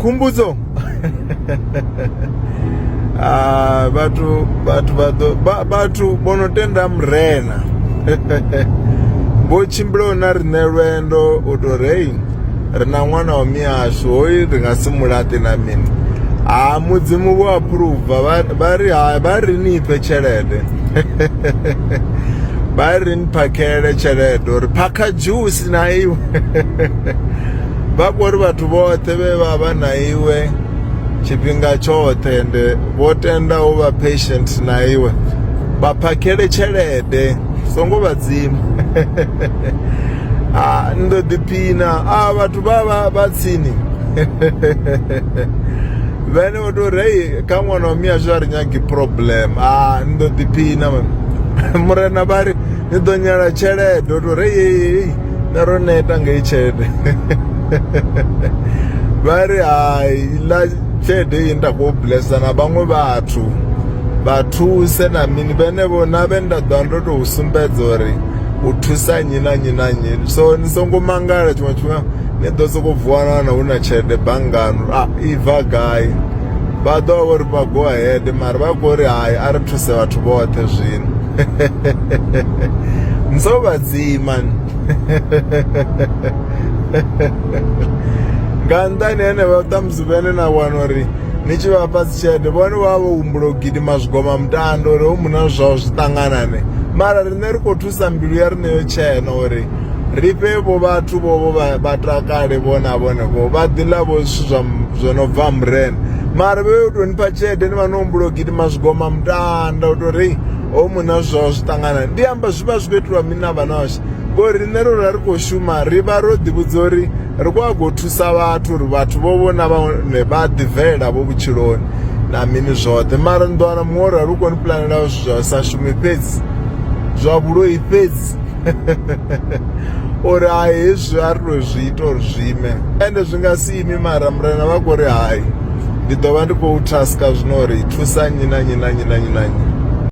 Khumbudzo. Batu bono tenda murena. Bochimbilo na rine lwendo utorei. Rina mwana wa miyashu hoi ringasimulate na mini. Mudzimu wa approve bari nipe chelede. Bari nipakele chelede uri phakha juice na iwe. Bakori batu bote beba na iwe chipinga chote ende botenda uba patient na iwe baphakele chelede songo badzimu. Ndo dipina batu baba batsini. Vene otorei kamwana wa miyashu ari nyagi problem. Ndo dipina murena bari nidonyala chelede otorei naroneta ngei chelede. Bari la chelede inda ko blessa na bamwe bathu sena mini bene bona benda dando to usumbedza uri uthusa nyina so nisongo mangala chimwe nedo sokuvuana na una chelede bangano iva guy bado uri ba go ahead mari bagori ari thuse bathu bothe zvino. Nso badzima ngandani ene vatamzuvene na wanori nichivapatsi chete vone vavo umbulo gidima zvigoma mutando uri umuna zvavo zvitanganane mara rine rikothusa mbilu yarineyo chena uri ripevo vathu vovo vatakale vonavoneko vadhilavo svi zvinobva murena mara veutonipa chete nivanombulo gidima zvigoma mutanda utori omuna zvavo zvitanganane ndiyamba zviva zvikuitirwa mina vana vashe ngori rine ro rari koshuma riva rodhivudza uri rikwagothusa vathu uri vathu vovona vanhu vadhivhela vokuchironi namini zvothe mara ndowana mumwe rari ukoniplanirawo zvasashumi pedzi zvavuloi pedzi. Uri hezvi ari tozviita uri zvime ende zvingasiyimi mara murena vakori ndidova ndikoutaska zvino uri thusa nyina.